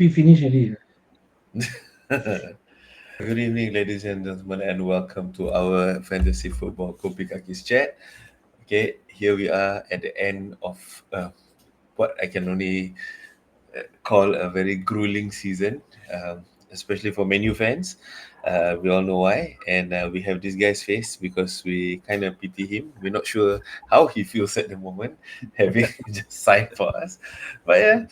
Kopi finish already. Good evening, ladies and gentlemen, and welcome to our Fantasy Football Kopi Kakis chat. Okay, here we are at the end of what I can only call a very grueling season, especially for menu fans. We all know why, and we have this guy's face because we kind of pity him. We're not sure how he feels at the moment, having just signed for us. But yeah,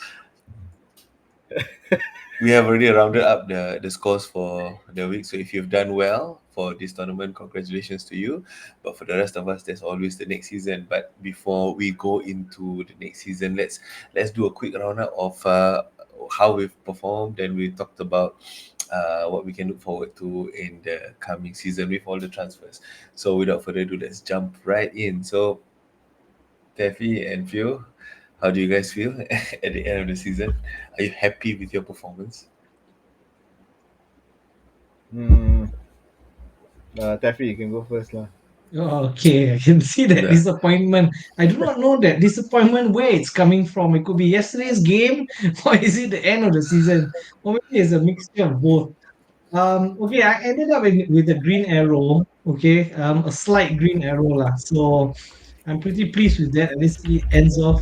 we have already rounded up the scores for the week. So if you've done well for this tournament, congratulations to you. But for the rest of us, there's always the next season. But before we go into the next season, let's do a quick roundup of how we've performed, and we talked about what we can look forward to in the coming season with all the transfers. So without further ado, let's jump right in. So Taffy and Phil, how do you guys feel at the end of the season? Are you happy with your performance? Mm, Taffy, you can go first lah. Oh, okay, I can see that Yeah. disappointment. I do not know that disappointment where it's coming from. It could be yesterday's game, or is it the end of the season, or maybe it's a mixture of both. Okay, I ended up with a green arrow. Okay, a slight green arrow lah. So I'm pretty pleased with that. At least it ends off,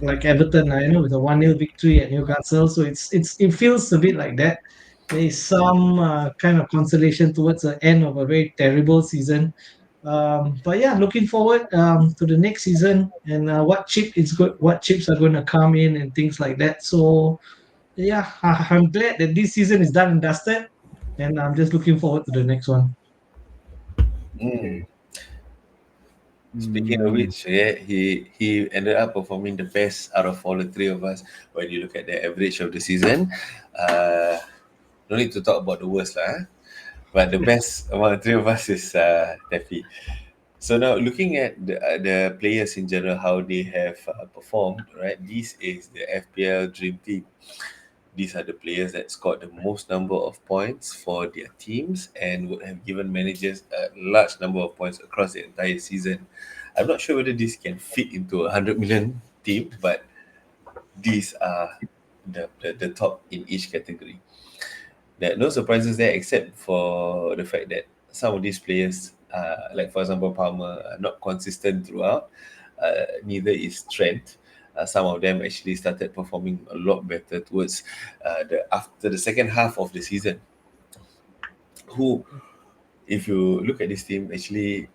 like Everton, with a 1-0 victory at Newcastle. So it feels a bit like that. There is some kind of consolation towards the end of a very terrible season. But yeah, looking forward to the next season and what chips are going to come in and things like that. So yeah, I'm glad that this season is done and dusted, and I'm just looking forward to the next one. Mm. Okay. Speaking of Mm, which, yeah, he ended up performing the best out of all the three of us when you look at the average of the season. Uh, no need to talk about the worst lah. But the best among the three of us is Tefi. So now looking at the players in general, how they have performed, right? This is the FPL Dream Team. These are the players that scored the most number of points for their teams and would have given managers a large number of points across the entire season. I'm not sure whether this can fit into a 100 million team, but these are the top in each category. There are no surprises there except for the fact that some of these players, like for example Palmer, are not consistent throughout. Neither is Trent. Some of them actually started performing a lot better towards the after the second half of the season. Who, if you look at this team, actually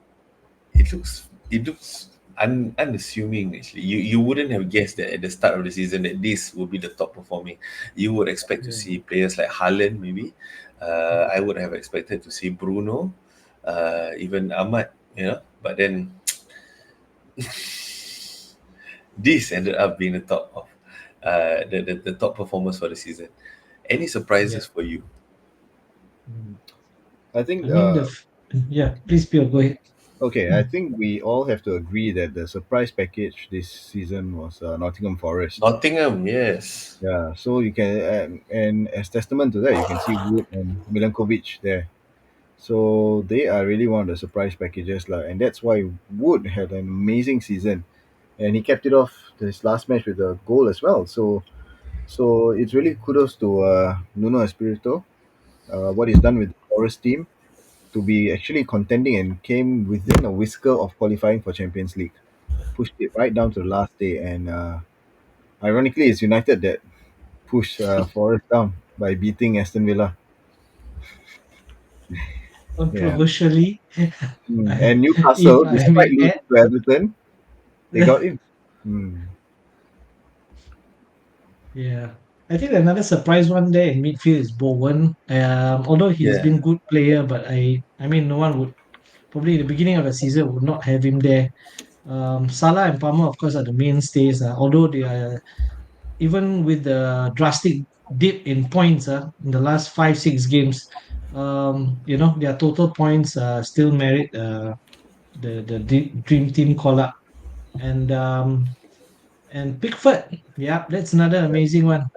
it looks unassuming. Actually, you wouldn't have guessed that at the start of the season that this will be the top performing. You would expect to Yeah. see players like Haaland maybe. I would have expected to see Bruno, even Ahmad, but then this ended up being the top of the top performers for the season. Any Yeah. surprises for you? Mm. I I think mean yeah. Please, Pierre, go ahead. okay. I think we all have to agree that the surprise package this season was Nottingham Forest. Nottingham, yes. Yeah, so you can and as testament to that, you can see Wood and Milankovic there. So they are really one of the surprise packages, lah, and that's why Wood had an amazing season, and he kept it off this last match with a goal as well. So it's really kudos to Nuno Espirito, what he's done with the Forest team to be actually contending and came within a whisker of qualifying for Champions League. Pushed it right down to the last day, and ironically, it's United that pushed Forest down by beating Aston Villa. Yeah. Controversially, And if Newcastle, I despite may losing to Everton, they add, got in. Mm. yeah, I think another surprise one there in midfield is Bowen. Although he's Yeah. been good player, but I mean, no one would probably in the beginning of the season would not have him there. Salah and Palmer, of course, are the mainstays. Although they are even with the drastic dip in points in the last 5-6 games, their total points still merit the dream team call up. And Pickford, yeah, that's another amazing one.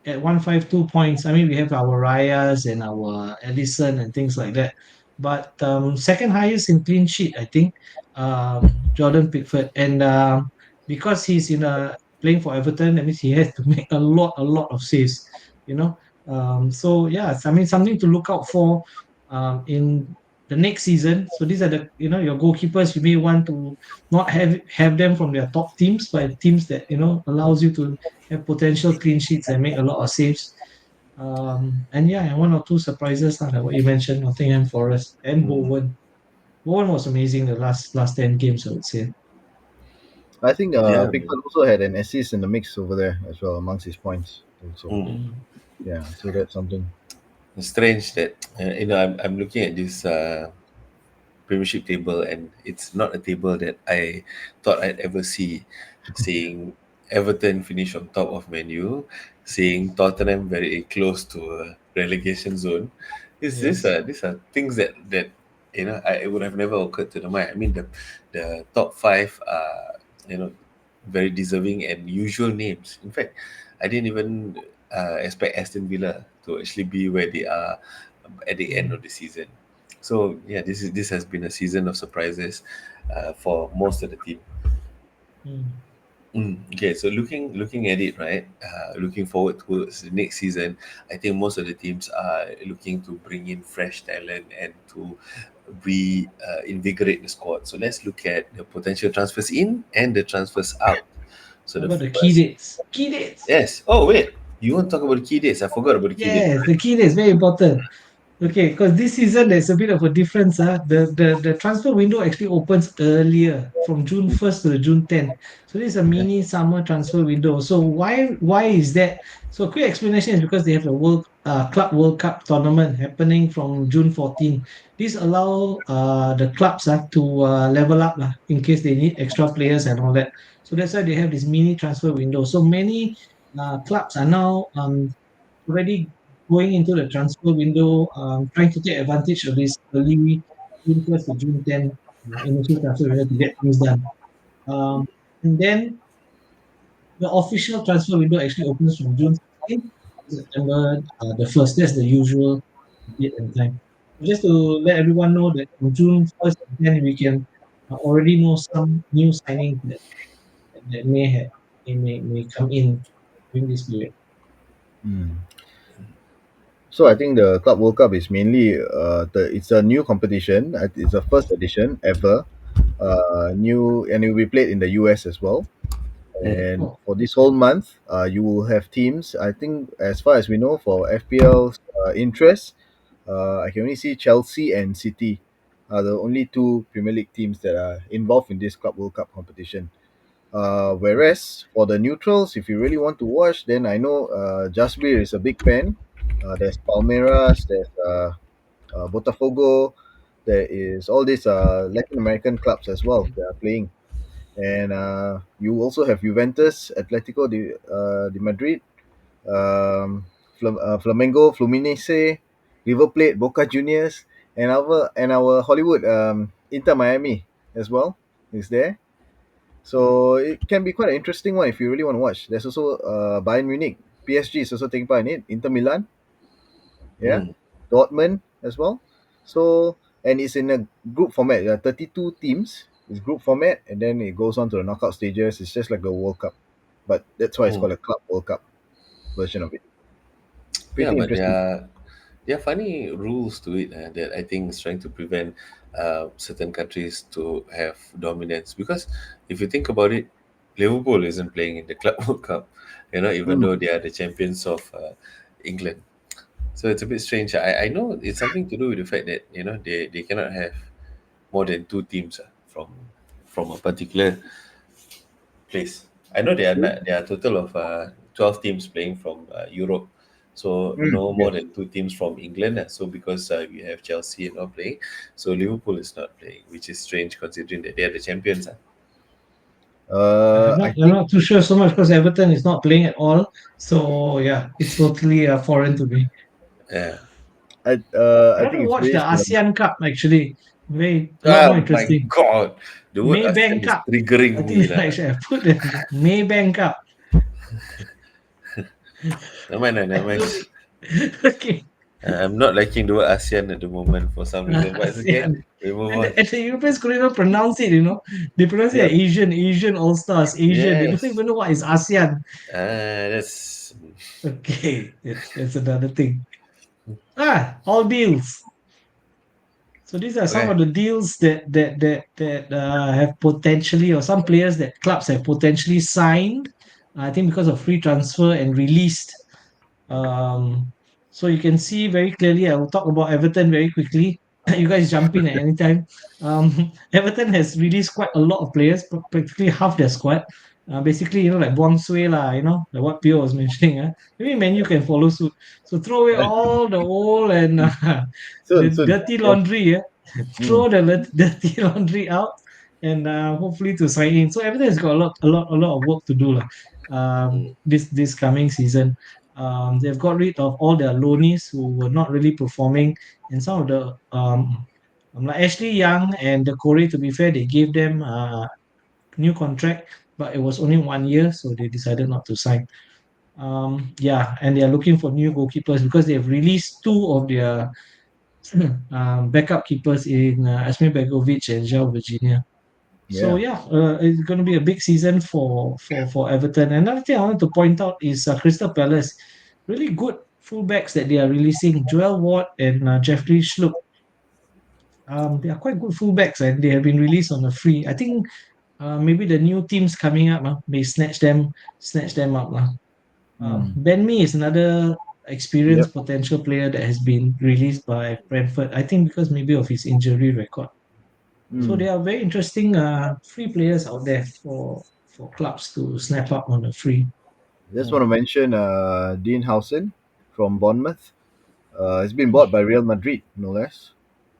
At 152 points, I mean, we have our Rayas and our Ellison and things like that. But second highest in clean sheet, I think, Jordan Pickford. And because he's in a playing for Everton. That means he has to make a lot of saves. You know, so yeah, I mean something to look out for in the next season. So these are the your goalkeepers. You may want to not have them from their top teams, but teams that allows you to have potential clean sheets and make a lot of saves. And yeah, and one or two surprises like what you mentioned, Nottingham Forest and Mm. Bowen. Bowen was amazing the last 10 games, I would say. I think Yeah, man. Pickford also had an assist in the mix over there as well amongst his points. Also, Mm. Mm, yeah. So that's something. It's strange that I'm looking at this Premiership table, and it's not a table that I thought I'd ever see. Seeing Everton finish on top of Menu, seeing Tottenham very close to a relegation zone. yes. These are things that it would have never occurred to the mind. I mean the top five are very deserving and usual names. In fact, I didn't even expect Aston Villa to actually be where they are at the end Mm, of the season. So yeah, this has been a season of surprises for most of the team. mm, Okay, so looking at it, right? Looking forward towards the next season, I think most of the teams are looking to bring in fresh talent and to invigorate the squad. So let's look at the potential transfers in and the transfers out. So how the about the key first, dates? Key dates. yes. Oh wait, you want to talk about the key dates? I forgot about the key dates. Yes, the key dates very important. Okay, because this season there's a bit of a difference. The transfer window actually opens earlier from June 1st to the June 10th. So this is a Okay. mini summer transfer window. So why is that? So a quick explanation is because they have the Club World Cup tournament happening from June 14th. This allow the clubs to level up in case they need extra players and all that. So that's why they have this mini transfer window. So many clubs are now already going into the transfer window, trying to take advantage of this early June 1st to June 10th initial transfer window to get things done. And then the official transfer window actually opens from June 16th to September the 1st. That's the usual date and time. Just to let everyone know that from June 1st and 10th, we can already know some new signings that may come in during this period. Mm. So I think the Club World Cup is mainly it's a new competition. It's the first edition ever. New, and it will be played in the US as well. Mm. And Oh, for this whole month, you will have teams. I think, as far as we know, for FPL's interest, I can only see Chelsea and City are the only two Premier League teams that are involved in this Club World Cup competition. Whereas for the neutrals, if you really want to watch, then I know Jasbir is a big fan. There's Palmeiras, there's Botafogo, there is all these Latin American clubs as well that are playing. And you also have Juventus, de Madrid, Flamengo, Fluminense, River Plate, Boca Juniors, and our Hollywood Inter Miami as well is there. So it can be quite an interesting one if you really want to watch. There's also Bayern Munich, PSG is also taking part in it, Inter Milan, yeah, Mm. Dortmund as well. So, and it's in a group format. There are 32 teams. It's group format, and then it goes on to the knockout stages. It's just like a World Cup, but that's why it's Mm. called a Club World Cup version of it. Yeah, Pretty but interesting. there are funny rules to it that I think is trying to prevent certain countries to have dominance. Because if you think about it, Liverpool isn't playing in the Club World Cup, even Mm. though they are the champions of England. So it's a bit strange. I know it's something to do with the fact that they cannot have more than two teams from a particular place. I know there are a total of 12 teams playing from Europe, so Mm, no more yes. than two teams from England. So because we have Chelsea not playing, so Liverpool is not playing, which is strange considering that they are the champions. I I'm think not too sure so much because Everton is not playing at all. So yeah, it's totally foreign to me. Yeah. I I want think to it's watch the based on. ASEAN Cup actually. Very a lot more Oh my interesting. God, the word Maybank ASEAN is Cup. I triggering me, think I lah. should have put the Maybank Cup. Never mind, never mind. Okay. I'm not liking the word ASEAN at the moment for some reason, but it's okay. ASEAN. We move And on. the Europeans couldn't even pronounce it, you know. They pronounce it Yep. Asian, Asian All Stars, Asian. They don't Yes. even know what is ASEAN. That's Okay, that's another thing. All deals. So these are some okay. of the deals that have potentially, or some players that clubs have potentially signed. I think because of free transfer and released. Um, so you can see very clearly. I will talk about Everton very quickly. You guys jump in at any time. Everton has released quite a lot of players, practically half their squad. Basically, like Buang Sui lah, like what Pio was mentioning. Maybe Menu can follow suit. So throw away all the old and the Soon, soon. dirty Yeah. laundry. Yeah, Mm, throw the dirty laundry out, and hopefully to sign in. So Everton has got a lot of work to do lah. Mm, This coming season. They've got rid of all their loanees who were not really performing, and some of the like Ashley Young and the Corey. To be fair, they gave them new contract, but it was only 1 year, so they decided not to sign. Yeah, and they are looking for new goalkeepers because they have released two of their backup keepers in Asmir Begovic and João Virginia. So yeah. yeah, it's going to be a big season for Everton. Another thing I want to point out is Crystal Palace, really good fullbacks that they are releasing. Joel Ward and Jeffrey Schlupp. They are quite good fullbacks, and they have been released on a free. I think maybe the new teams coming up may snatch them up. Mm, Ben Mee is another yep. experienced potential player that has been released by Brentford. I think because maybe of his injury record. So Mm, there are very interesting free players out there for clubs to snap up on a free. just want Uh, to mention Dean Howson from Bournemouth. It's been bought by Real Madrid, no less.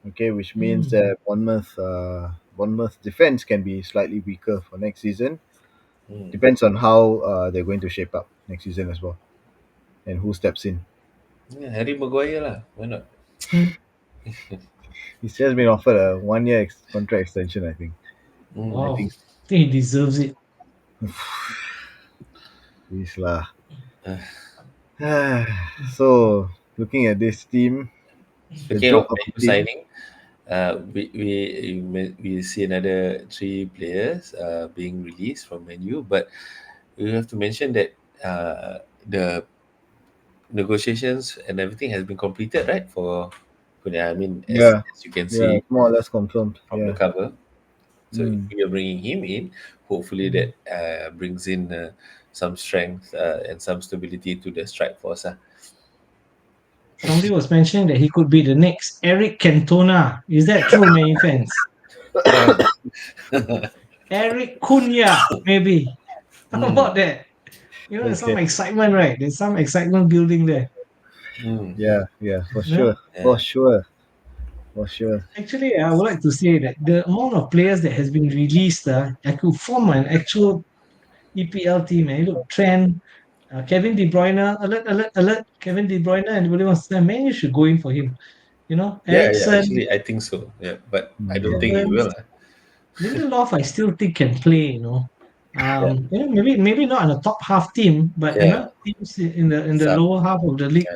Okay, which means mm. that Bournemouth defense can be slightly weaker for next season. mm. Depends on how they're going to shape up next season as well, and who steps in. Yeah, Harry Maguire lah. Why not? Hmm. He's just been offered a 1 year contract extension, I think. Mm. I Wow, think I think he deserves it. he's lah. Uh, So looking at this team, the Speaking of joke of Man the U team, signing, we see another three players being released from Man U, but we have to mention that the negotiations and everything has been completed, right? For Cunha. I mean, yeah, as you can yeah, see it's more or less confirmed. from the Yeah. cover. So if Mm. we are bringing him in, hopefully Mm. that brings in some strength and some stability to the strike force. Somebody was mentioning that he could be the next Eric Cantona. Is that true, Many fans? Eric Cunha, maybe. How Mm, about that? There's some Okay. excitement, right? There's some excitement building there. mm, Yeah, yeah, for Yeah? sure, for yeah, sure, for sure. Actually, I would like to say that the amount of players that has been released, I could form an actual EPL team. And look, Trent, Kevin De Bruyne, alert, alert, alert. Kevin De Bruyne, anybody wants to man, you should go in for him. yeah, yeah. Ericsson, Actually, I think so. Yeah, but I don't Mm. think he Evans, will. Lindelof, I still think can play. Yeah, Maybe not in a top half team, but yeah. teams in the Sub. lower half of the league,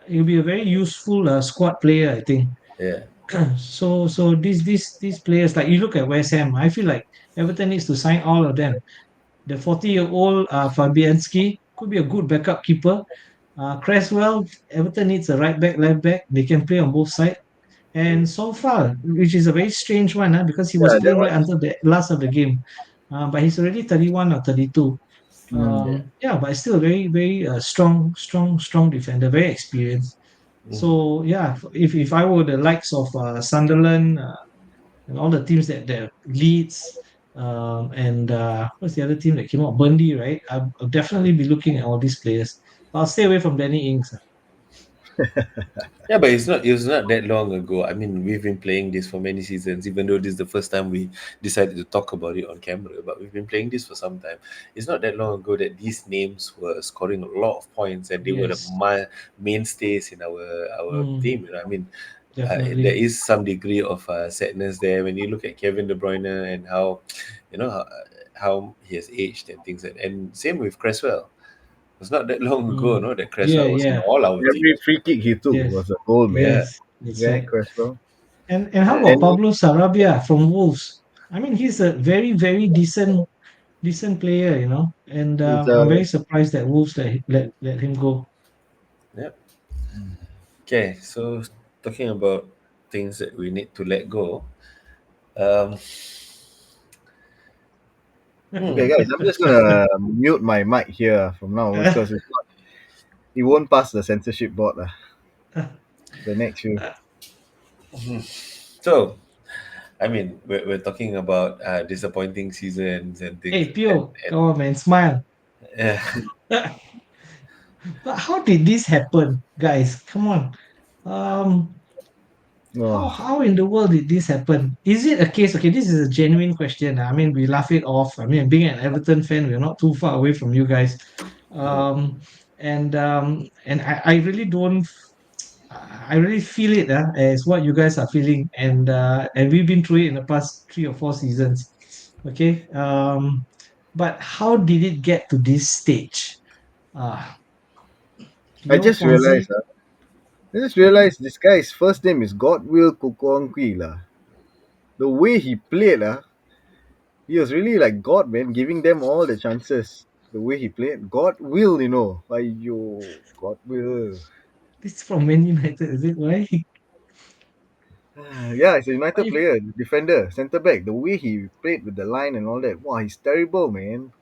he'll be a very useful squad player, I think. Yeah. So these players, like you look at West Ham, I feel like Everton needs to sign all of them. The 40-year-old Fabianski could be a good backup keeper. Cresswell, Everton needs a right back, left back. They can play on both sides. And so far, which is a very strange one, because he was Yeah, that playing right one. until the last of the game. But he's already 31 or 32. Mm. Yeah, but still a very, very strong defender, very experienced. Mm. So yeah, if I were the likes of Sunderland and all the teams that Leeds and what's the other team that came out? Burnley, right? I'll definitely be looking at all these players. I'll stay away from Danny Ings. Yeah, but it's not that long ago. I mean, we've been playing this for many seasons, even though this is the first time we decided to talk about it on camera. But we've been playing this for some time. It's not that long ago that these names were scoring a lot of points, and they were the Yes, mainstays in our mm, team. I mean, there definitely. is some degree of sadness there when you look at Kevin De Bruyne and how, you know, how he has aged and things. And same with Cresswell. It's not that long ago, Mm. no, that Yeah, Cresswell was in yeah. all our Every teams. free kick he took Yes. was a goal, man. Yeah, Yes. That's Yeah, right. Cresswell. And how about yeah. And Pablo Sarabia from Wolves? I mean, he's a very, very decent player, you know. And he's I'm a very surprised that Wolves let him go. Yeah. Okay, so talking about things that we need to let go. Um, okay, hmm. guys. I'm just gonna mute my mic here from now because it won't pass the censorship board. The next few. So, I mean, we're talking about disappointing seasons and things, Hey, Pio, come on, man, smile. yeah, But how did this happen, guys? Come on. Um, how Oh, how in the world did this happen? Is it a case? Okay, this is a genuine question. I mean, we laugh it off. I mean, being an Everton fan, we're not too far away from you guys. Um, and I really don't. I really feel it as what you guys are feeling, and we've been through it in the past 3 or 4 seasons. Okay. But how did it get to this stage? Uh, I Pio just Fonzie. realized. I just realized this guy's first name is Godwill Kukuangki lah. The way he played he was really like God, man, giving them all the chances. The way he played, God will, Ayo, God will. This is from Man United, is it? Why? Yeah, he's a United Why player, defender, centre back. The way he played with the line and all that, wow, he's terrible, man.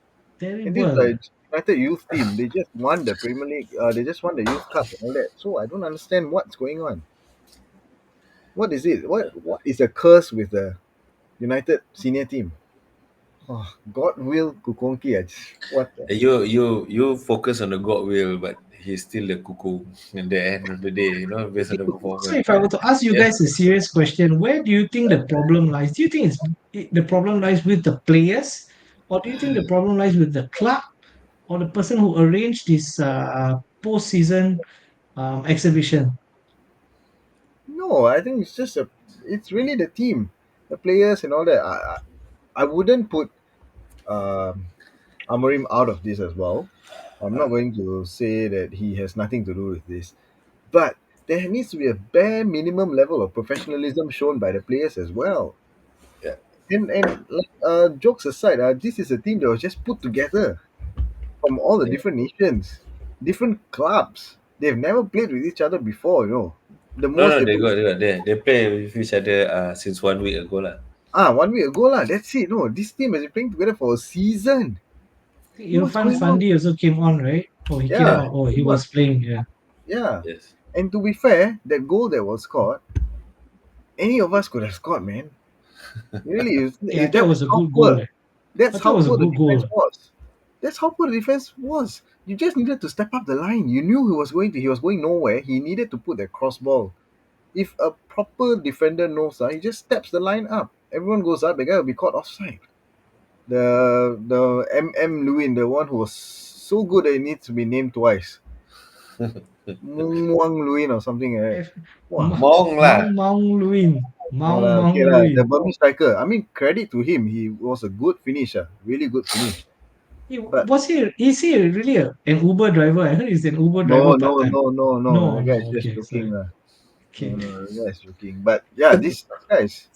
And this terrible? United youth team, they just won the Premier League. They just won the Youth Cup and all that. So I don't understand what's going on. What is it? What is a curse with the United senior team? Oh, God will Kukonki. What the? you focus on the God will, but he's still the cuckoo in the end of the day, based on the So performance. if I were to ask you Yeah. guys a serious question, where do you think the problem lies? Do you think the problem lies with the players, or do you think the problem lies with the club, or the person who arranged this post-season exhibition? No, I think it's really the team, the players and all that. I wouldn't put um, Amorim out of this as well. I'm not Uh, going to say that he has nothing to do with this, but there needs to be a bare minimum level of professionalism shown by the players as well. yeah. And like jokes aside, this is a team that was just put together from all the Yeah. different nations, different clubs. They've never played with each other before. The No, most no, they put they play with each other since 1 week ago lah. 1 week ago lah. That's it. No, this team has been playing together for a season. What's Irfan going on? Fandi also came on, right? Oh, he came Yeah, on. Oh, he it was was playing. Yeah, yeah. Yes. And to be fair, that goal that was scored, any of us could have scored, man. Really, yeah. I thought that it was was a how good goal. poor. Eh. I That's thought it how was a poor the good defense goal. was. That's how poor the defense was. You just needed to step up the line. You knew he was going nowhere. He needed to put that cross ball. If a proper defender knows, he just steps the line up. Everyone goes up. The guy will be caught offside. The M Lewin, the one who was so good that it needs to be named twice. Muang Lewin or something like that. F- Wow. Mong lah. Maung Luin, No Maung lah, Maung okay lah. Luin. The Burmese striker. I mean, credit to him. He was a good finisher. Really good finish. But Was he? Is he really an Uber driver? I heard he's an Uber driver no, part no, time. no, no, no. The No, guy no. is just Okay, joking sorry. lah. No, Okay. no, the guy is joking. But yeah, this guy is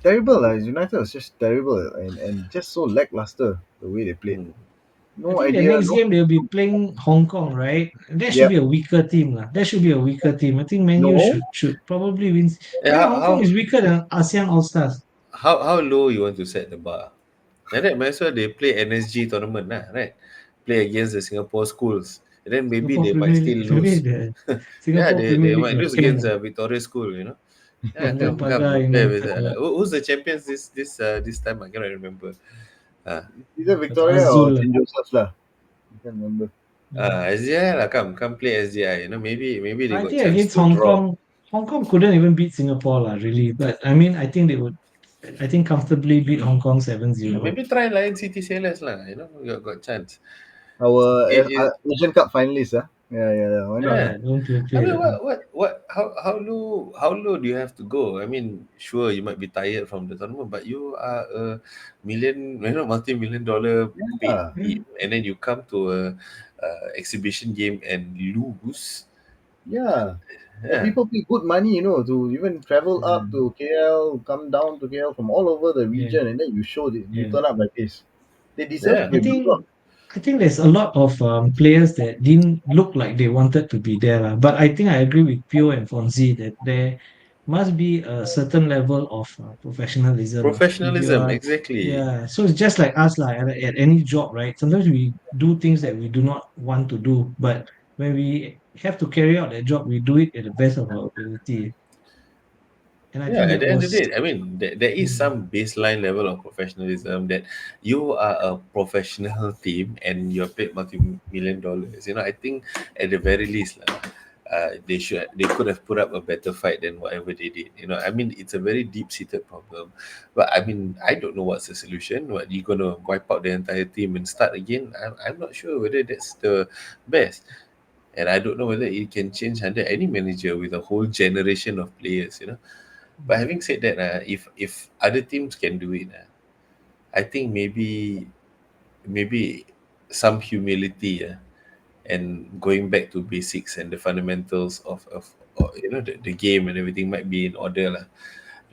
terrible lah. United was just terrible and just so lackluster the way they played. Hmm. I No think the idea. next No. game they'll be playing Hong Kong, right? That should Yeah. be a weaker team, lah. That should be a weaker team. I think Menu No. should probably win. Yeah, Yeah, Hong Kong is weaker than ASEAN All Stars. how low you want to set the bar? Like that, might as well they play NSG tournament lah, right? Play against the Singapore schools, and then maybe Singapore they might Premier still League, maybe lose. the Yeah, Singapore they Premier League might lah. lose Can against Victoria School. Yeah, Bangla come Pagar, play with. Pagar. Who's the champions this time? I cannot remember. Uh, Either Victoria or Azul lah. St. Joseph's lah. I can't remember. SGI lah, come play SGI. Maybe they I got think chance against to draw. Hong Kong couldn't even beat Singapore lah, really. But I mean, I think they would. I think comfortably beat Hong Kong 7-0. Maybe try Lion City Sailors lah. Got chance. Our It, it, Asian Cup finalists, ah. Yeah, yeah, yeah. Why not? yeah. Yeah, don't play I play mean, that one. how low do you have to go? I mean, sure, you might be tired from the tournament, but you are a multi-million dollar paid Yeah, Yeah. team, and then you come to a exhibition game and lose. yeah. And Yeah, people pay good money, to even travel up Mm. to KL, come down to KL from all over the Yeah. region, and then you show that you Yeah. turn up like this. They deserve to yeah, be I a blue think dot. I think there's a lot of players that didn't look like they wanted to be there, lah. But I think I agree with Pio and Fonzie that there must be a certain level of professionalism. Lah. If you professionalism, are, exactly. yeah. So it's just like us, lah. At any job, right? Sometimes we do things that we do not want to do, but when we have to carry out that job, we do it at the best of our ability. And I Yeah, think at that the end of was, the day, I mean, there is mm, some baseline level of professionalism that you are a professional team and you're paid multi-million dollars. I think at the very least, they could have put up a better fight than whatever they did. I mean, it's a very deep-seated problem. But I mean, I don't know what's the solution. What, you gonna wipe out the entire team and start again? I'm not sure whether that's the best. And I don't know whether it can change under any manager with a whole generation of players. But having said that, if other teams can do it, I think maybe some humility, and going back to basics and the fundamentals of the game and everything might be in order lah,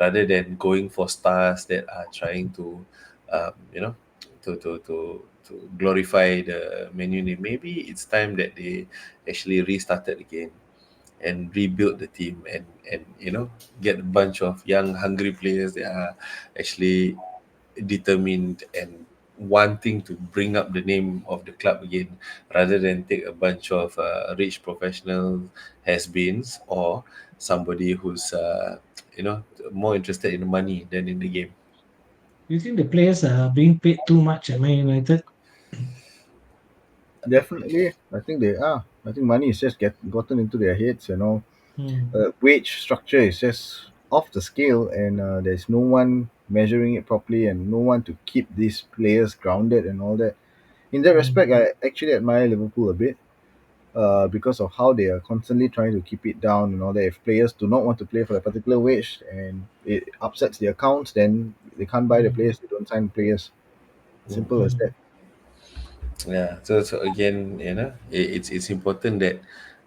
rather than going for stars that are trying to um, you know to glorify the menu name. Maybe it's time that they actually restarted again and rebuild the team, and get a bunch of young hungry players that are actually determined and wanting to bring up the name of the club again, rather than take a bunch of rich professional has-beens, or somebody who's more interested in the money than in the game. you think the players are being paid too much at Man United? Definitely, I think they are. I think money is just gotten into their heads. Hmm. Wage structure is just off the scale, and there's no one measuring it properly, and no one to keep these players grounded and all that. In that Hmm. respect, I actually admire Liverpool a bit, because of how they are constantly trying to keep it down and all that. If players do not want to play for a particular wage and it upsets the accounts, then they can't buy the Hmm. players. They don't sign players. Simple as that. Hmm. Yeah. So again, it's important that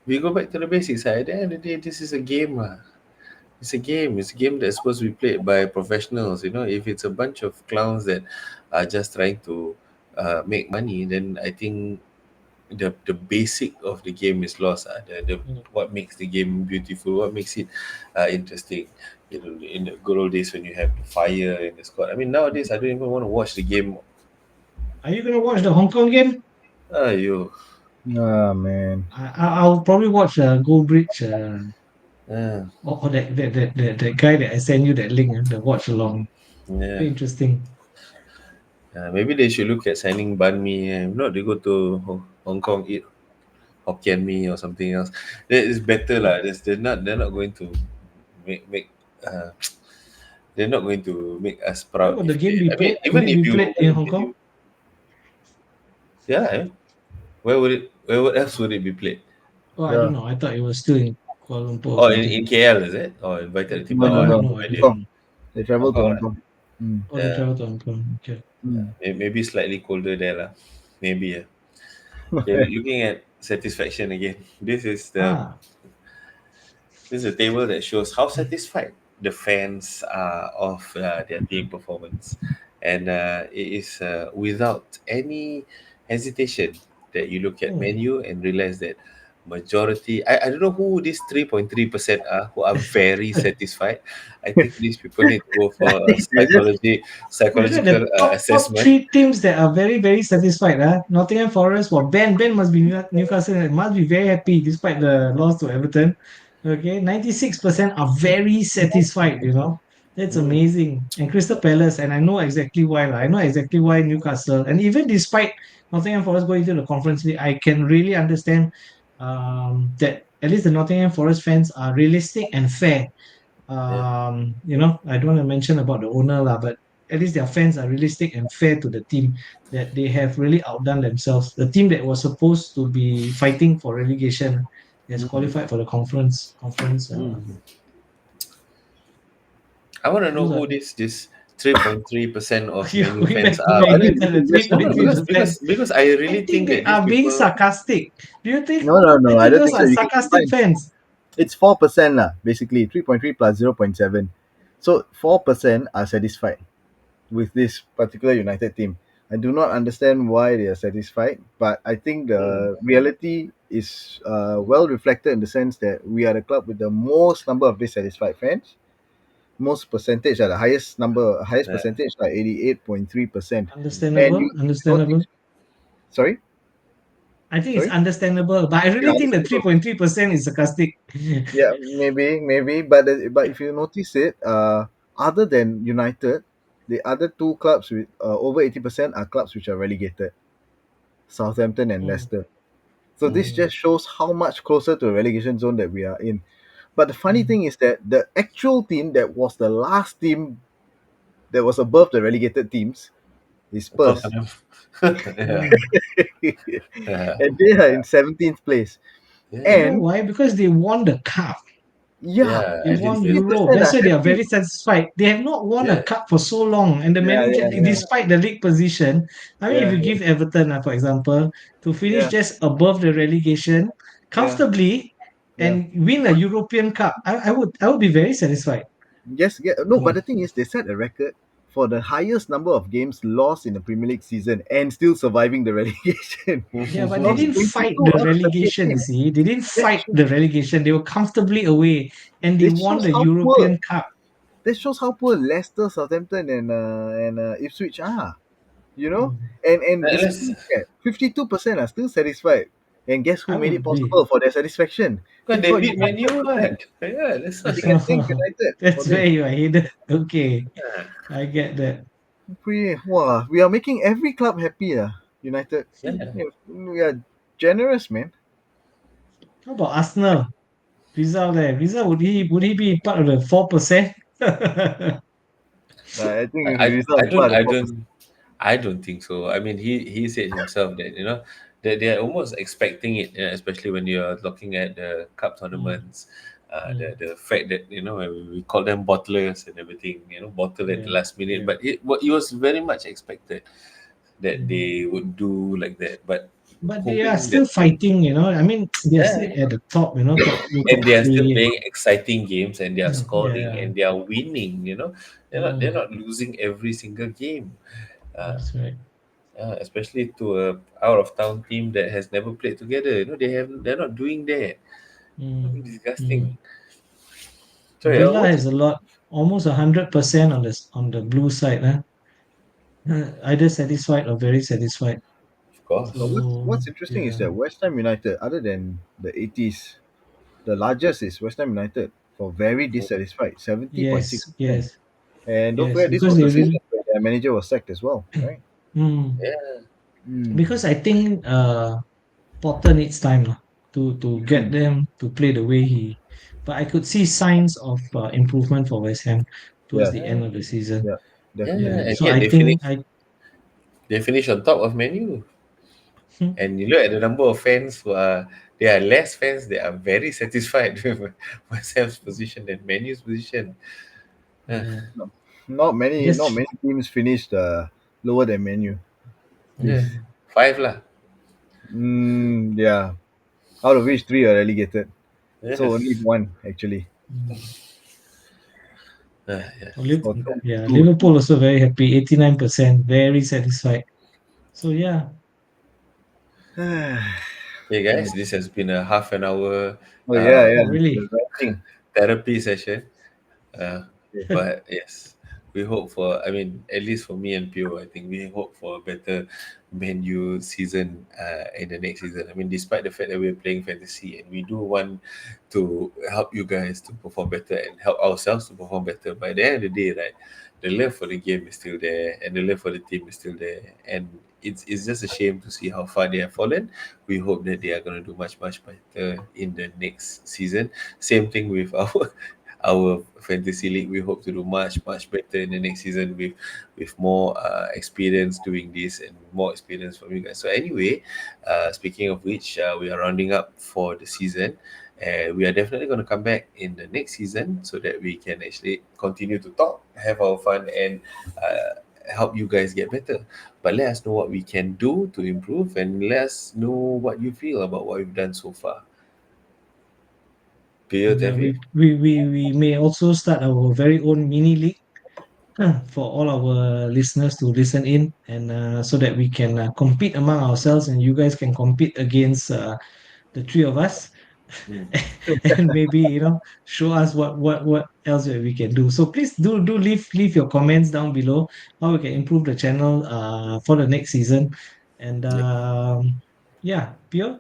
we go back to the basics. At the end of the day, this is a game. It's a game. It's a game that's supposed to be played by professionals. If it's a bunch of clowns that are just trying to make money, then I think the basic of the game is lost. The Hmm. what makes the game beautiful, what makes it interesting. In the good old days when you have the fire in the squad. I mean, nowadays I don't even want to watch the game. Are you gonna watch the Hong Kong game? Ayo, Ah, man. I'll probably watch Goldbridge uh, or that guy that I sent you that link, the watch along. yeah. Very interesting. Maybe they should look at signing Ban Mi. Not they go to Hong Kong, eat Hokkien Mee or something else. That is better lah. They're not going to make uh, they're not going to make us Where proud will the if game they. be I mean, played? Will even it if be you, played in Hong Kong? yeah, where else would it be played? Oh, I don't Yeah. know. I thought it was still in Kuala Lumpur or Oh, in, something. in KL, is it? Or invited team? No, Oh, no, I No, have no. no, no I Hong don't idea. Kong. know. They Hong travel to Kong, Hong right? Kong. Mm. Oh, they Yeah, travel to Hong Kong. Okay. Mm. maybe slightly colder there lah. Maybe, yeah. Okay, looking at satisfaction again. Ah, This is a table that shows how satisfied the fans are of their team performance, and it is without any hesitation that you look at hmm. menu and realize that majority. I don't know who these 3.3% are who are very satisfied. I think these people need to go I for a think they're just You know the psychological top assessment. three teams that are very very satisfied. Nottingham Forest. Well, Ben must be Newcastle and must be very happy despite the loss to Everton. Okay, 96% are very satisfied. That's Mm, amazing. And Crystal Palace, and I know exactly why. I know exactly why Newcastle, and even despite Nottingham Forest going to the Conference League, I can really understand that at least the Nottingham Forest fans are realistic and fair. yeah, I don't want to mention about the owner lah, but at least their fans are realistic and fair to the team, that they have really outdone themselves. The team that was supposed to be fighting for relegation, He has Mm. qualified for the conference. Mm. I want to know Those are who this 3.3% of you menu going fans back to are. I Man think Because this United, is the three just point no, three ridiculous. percent. because I I really think think they that these are being people, sarcastic. Do you think? No, no, I no. I think don't those think so. are You can sarcastic combine. fans. It's 4% lah, basically 3.3 plus 0.7. So 4% are satisfied with this particular United team. I do not understand why they are satisfied, but I think hmm, the reality is well reflected in the sense that we are the club with the most number of dissatisfied fans, most percentage, the highest number, highest uh, percentage, like 88.3%. And Understandable, if you understandable. notice, sorry, I think it's sorry. understandable, but I Yeah, really think the understandable. 3.3% is sarcastic. Yeah, maybe, but if you notice it, other than United, the other two clubs with over 80% are clubs which are relegated, Southampton and Mm, Leicester. So this mm, just shows how much closer to a relegation zone that we are in. But the funny mm, thing is that the actual team that was the last team that was above the relegated teams is Spurs, Tottenham. Yeah, mm. yeah, and they are in 17th place. You know yeah, And why? Because they won the cup. yeah, yeah. They At won least they, 50% Europe. That's are why they are happy. very satisfied. They have not won a yeah, cup for so long, and the Yeah, manager, yeah, yeah, despite the league position, I mean, if yeah, you yeah, give Everton, for example, to finish yeah, just above the relegation yeah, comfortably yeah. and win a European Cup, I would be very satisfied. Yes, yeah, no, mm, but the thing is, they set a record for the highest number of games lost in the Premier League season and still surviving the relegation. Yeah, but they Lost didn't fight 22 the out of 38 relegation. You games. see, they didn't That fight shows, the relegation. They were comfortably away, and they that won shows the how poor. European Cup. That shows how poor Leicester, Southampton, and Ipswich are. You know, Mm. and let's. basically, 52% are still satisfied. And guess who I made would it agree. possible for their satisfaction? Because It's they got beat Man United U, for them. what? Yeah, that's why. They can thank United for That's this. where you are headed. Okay, Yeah, I get that. Wow, we are making every club happy, United. yeah. Yeah, we are generous, man. How about Arsenal? Rizal there. Rizal, would he be part of the 4%? I think I, I, result I is don't, part of I the 4%. don't, I don't think so. I mean, he said himself that that they are almost expecting it, especially when you are looking at the cup Mm, tournaments. mm, The fact that when we call them bottlers and everything, bottle at the yeah, last minute, yeah. but it was very much expected that Mm. they would do like that. But But they are hoping still that fighting. I mean, they are still yeah, at the top and they are still 3. playing exciting games and they are scoring Yeah, and they are winning. They're mm, not losing every single game. Uh, that's right. Especially to a out of town team that has never played together. They're not doing that. Mm, Disgusting. mm. So yeah, Villa what's has a lot, almost 100% on the blue side. Huh? Either satisfied or very satisfied. of course. But what's So interesting is yeah, that West Ham United, other than the 80s, the largest is West Ham United for very dissatisfied, yes, 70.6%. yes, And don't yes, forget, this because was the they season really. where their manager was sacked as well, right? Mm, Yeah, Mm. because I think Potter needs time lah, to get Mm. them to play the way he. But I could see signs of improvement for West Ham towards Yeah, the end yeah, of the season. yeah, yeah. Yeah, definitely. And so yet I think I. they finish on top of Menu. Hmm, And you look at the number of fans who are there are less fans that are very satisfied with West Ham's position than Menu's position. Uh, yeah, No, not many just teams finished lower than Menu. yeah, Please. mm, five lah. Yeah. Out of which three are relegated. So only Yes. one actually. mm. Yeah. Or two, Yeah, two, Liverpool also very happy, 89%, very satisfied. So yeah, two. Okay, guys, this has been a half an hour Oh yeah, uh, yeah. oh The really? ranking. therapy session. Uh, Okay. but yes, we hope for. I mean, at least for me and Pio, I think we hope for a better menu season in the next season. I mean, despite the fact that we're playing fantasy and we do want to help you guys to perform better and help ourselves to perform better. By the end of the day, right, the love for the game is still there and the love for the team is still there. And it's just a shame to see how far they have fallen. We hope that they are going to do much better in the next season. Same thing with our our fantasy league. We hope to do much better in the next season with more experience doing this and more experience from you guys. So anyway, speaking of which, we are rounding up for the season. And we are definitely going to come back in the next season so that we can actually continue to talk, have our fun, and help you guys get better. But let us know what we can do to improve, and let us know what you feel about what we've done so far. Pio, And Tevi? we may also start our very own mini league for all our listeners to listen in, and so that we can compete among ourselves, and you guys can compete against the three of us. Hmm. And maybe show us what else that we can do. So please do leave your comments down below how we can improve the channel for the next season. And Yep. yeah, Pio.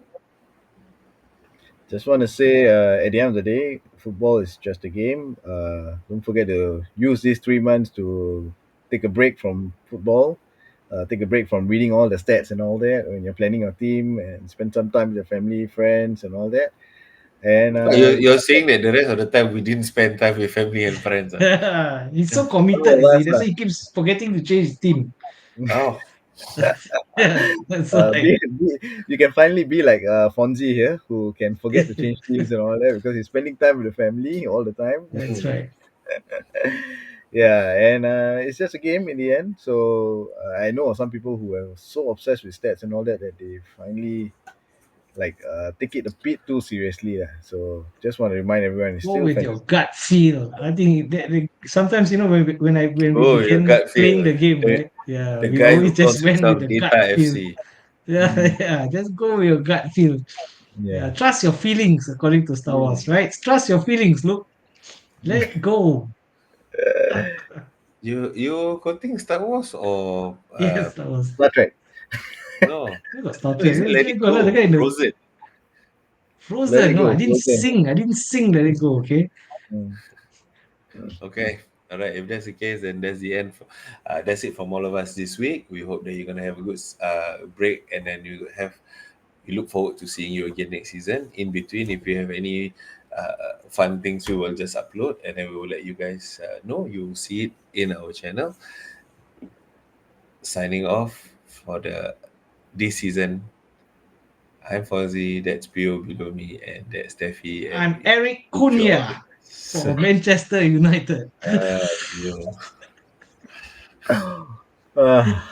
Just want to say, at the end of the day, football is just a game. Don't forget to use these 3 months to take a break from football, take a break from reading all the stats and all that when you're planning your team, and spend some time with your family, friends, and all that. And But you're saying that the rest of the time we didn't spend time with family and friends. Ah? He's so some committed, of you see. us, That's why he keeps forgetting to change his team. Oh, Yeah, that's why. you can finally be like Fonzie here, who can forget to change teams and all that because he's spending time with the family all the time. That's mm. right. Yeah, and it's just a game in the end. So I know of some people who are so obsessed with stats and all that that they finally like take it a bit too seriously. So just want to remind everyone, it's Go still with your fantasy. gut feel. I think sometimes when we Oh, your begin gut playing feel. the game, The, right? Yeah, the we guy always who just calls went with himself the gut Data feel. FC. Yeah, Mm, yeah. Just go with your gut feel. Yeah, yeah, trust your feelings according to Star Wars, Mm. right? Trust your feelings. Look, let go. You quoting Star Wars or Yes, Star Wars. Star Trek. no? We got Star No, you Trek. said let We it got the go. guy in the Frozen. Let Frozen. it No, go, I didn't Frozen. sing. I didn't sing. Let it go. Okay. Mm. Okay. All right. If that's the case, then that's the end. That's it from all of us this week. We hope that you're gonna have a good break, and then we look forward to seeing you again next season. In between, if you have any fun things, we will just upload, and then we will let you guys know. You will see it in our channel. Signing off for the this season. I'm Fozzie. That's Pio below me, and that's Steffi, and I'm we Eric wish you all the Cunha best. for Manchester United. You. Ah.